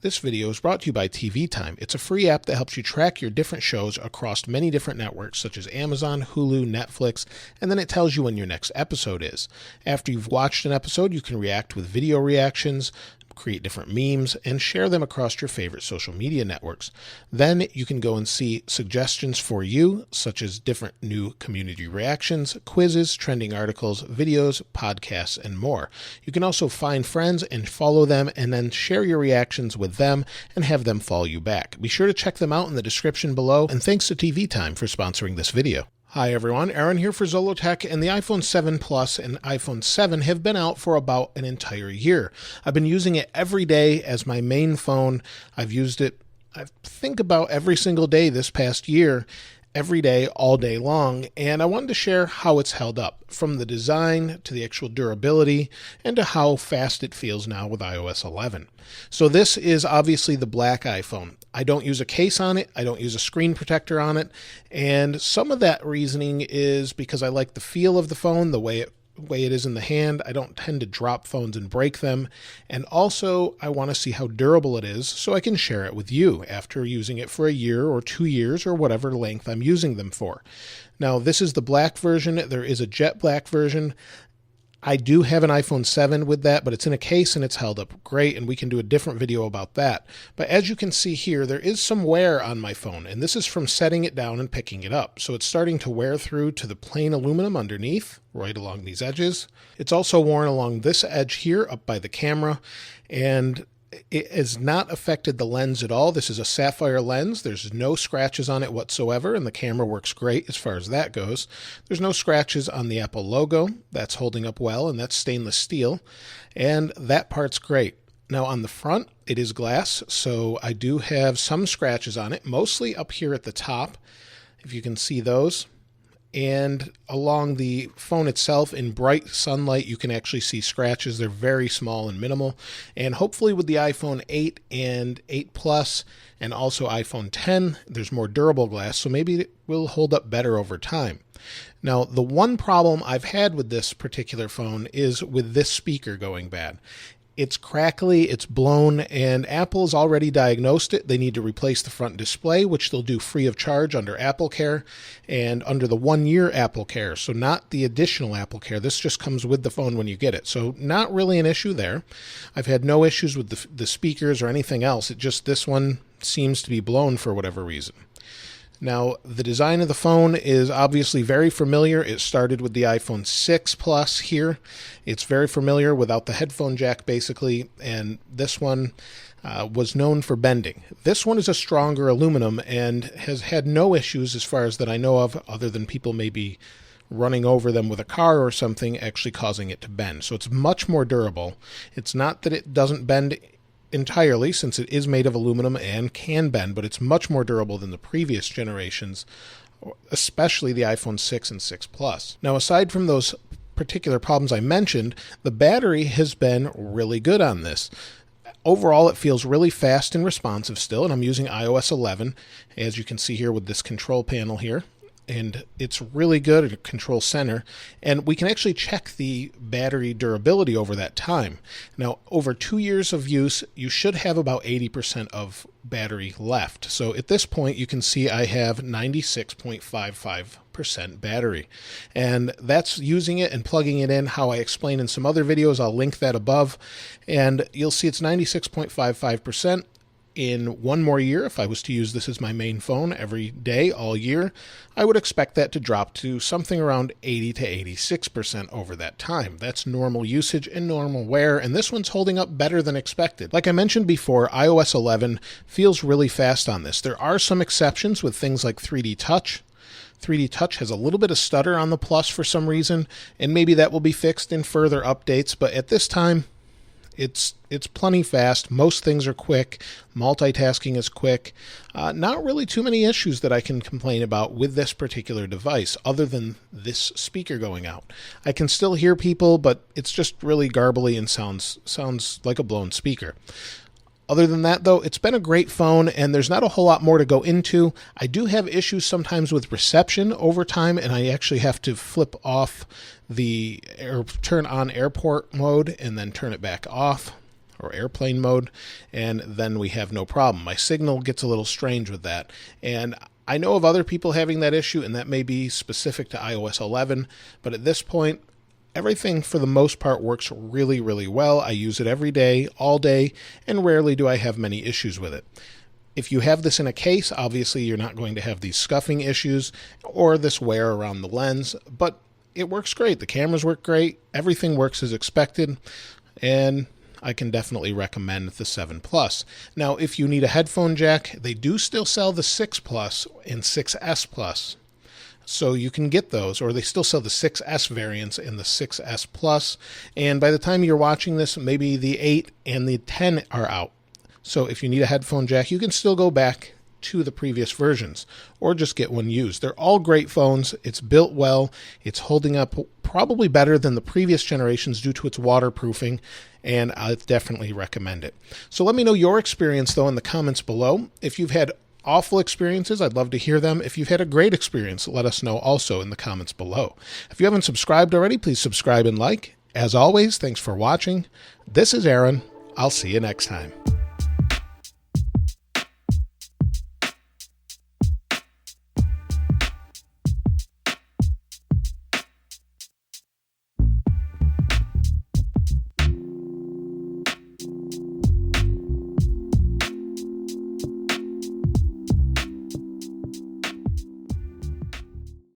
This video is brought to you by TV Time. It's a free app that helps you track your different shows across many different networks such as Amazon, Hulu, Netflix, and then it tells you when your next episode is. After you've watched an episode, you can react with video reactions, create different memes, and share them across your favorite social media networks. Then you can go and see suggestions for you, such as different new community reactions, quizzes, trending articles, videos, podcasts, and more. You can also find friends and follow them, and then share your reactions with them and have them follow you back. Be sure to check them out in the description below, and thanks to TV Time for sponsoring this video. Hi everyone, Aaron here for Zollotech, and the iPhone 7 Plus and iPhone 7 have been out for about an entire year. I've been using it every day as my main phone. I've used it, I think, about every single day this past year, every day, all day long, and I wanted to share how it's held up, from the design to the actual durability and to how fast it feels now with iOS 11. So this is obviously the black iPhone. I don't use a case on it, I don't use a screen protector on it, and some of that reasoning is because I like the feel of the phone, the way it is in the hand. I don't tend to drop phones and break them, and also I want to see how durable it is so I can share it with you after using it for a year or 2 years or whatever length I'm using them for. Now this is the black version. There is a jet black version. I do have an iPhone 7 with that, but it's in a case and it's held up great, and we can do a different video about that. But as you can see here, there is some wear on my phone, and this is from setting it down and picking it up. So it's starting to wear through to the plain aluminum underneath, right along these edges. It's also worn along this edge here up by the camera, and it has not affected the lens at all. This is a sapphire lens. There's no scratches on it whatsoever, and the camera works great as far as that goes. There's no scratches on the Apple logo. That's holding up well, and that's stainless steel, and that part's great. Now on the front, it is glass, so I do have some scratches on it, mostly up here at the top, if you can see those. And along the phone itself, in bright sunlight, you can actually see scratches. They're very small and minimal. And hopefully with the iPhone 8 and 8 Plus and also iPhone 10, there's more durable glass, so maybe it will hold up better over time. Now, the one problem I've had with this particular phone is with this speaker going bad. It's crackly, it's blown, and Apple's already diagnosed it. They need to replace the front display, which they'll do free of charge under Apple Care and under the 1-year Apple Care. So not the additional Apple Care. This just comes with the phone when you get it. So not really an issue there. I've had no issues with the speakers or anything else. It just, this one seems to be blown for whatever reason. Now, the design of the phone is obviously very familiar. It started with the iPhone 6 Plus here. It's very familiar without the headphone jack, basically, and this one was known for bending. This one is a stronger aluminum and has had no issues as far as that I know of, other than people maybe running over them with a car or something actually causing it to bend. So it's much more durable. It's not that it doesn't bend entirely, since it is made of aluminum and can bend, but it's much more durable than the previous generations, especially the iPhone 6 and 6 Plus. Now, aside from those particular problems I mentioned, the battery has been really good on this. Overall, it feels really fast and responsive still, and I'm using iOS 11, as you can see here with this control panel here. And it's really good at Control Center, and we can actually check the battery durability over that time. Now, over 2 years of use, you should have about 80% of battery left. So at this point, you can see I have 96.55% battery, and that's using it and plugging it in how I explained in some other videos. I'll link that above, and you'll see it's 96.55%. In 1 more year, if I was to use this as my main phone every day, all year, I would expect that to drop to something around 80 to 86% over that time. That's normal usage and normal wear, and this one's holding up better than expected. Like I mentioned before, iOS 11 feels really fast on this. There are some exceptions with things like 3D Touch. 3D Touch has a little bit of stutter on the Plus for some reason, and maybe that will be fixed in further updates, but at this time, it's plenty fast. Most things are quick. Multitasking is quick. Not really too many issues that I can complain about with this particular device, other than this speaker going out. I can still hear people, but it's just really garbly and sounds like a blown speaker. Other than that, though, it's been a great phone, and there's not a whole lot more to go into. I do have issues sometimes with reception over time, and I actually have to flip off turn on airport mode and then turn it back off, or airplane mode, and then we have no problem. My signal gets a little strange with that, and I know of other people having that issue, and that may be specific to iOS 11, but at this point, everything for the most part works really, really well. I use it every day, all day, and rarely do I have many issues with it. If you have this in a case, obviously you're not going to have these scuffing issues or this wear around the lens, but it works great. The cameras work great. Everything works as expected, and I can definitely recommend the 7 Plus. Now, if you need a headphone jack, they do still sell the 6 Plus and 6S Plus. So you can get those, or they still sell the 6S variants and the 6S Plus. And by the time you're watching this, maybe the 8 and the 10 are out. So if you need a headphone jack, you can still go back to the previous versions or just get one used. They're all great phones. It's built well. It's holding up probably better than the previous generations due to its waterproofing, and I definitely recommend it. So let me know your experience, though, in the comments below. If you've had awful experiences, I'd love to hear them. If you've had a great experience, let us know also in the comments below. If you haven't subscribed already, please subscribe and like. As always, thanks for watching. This is Aaron. I'll see you next time.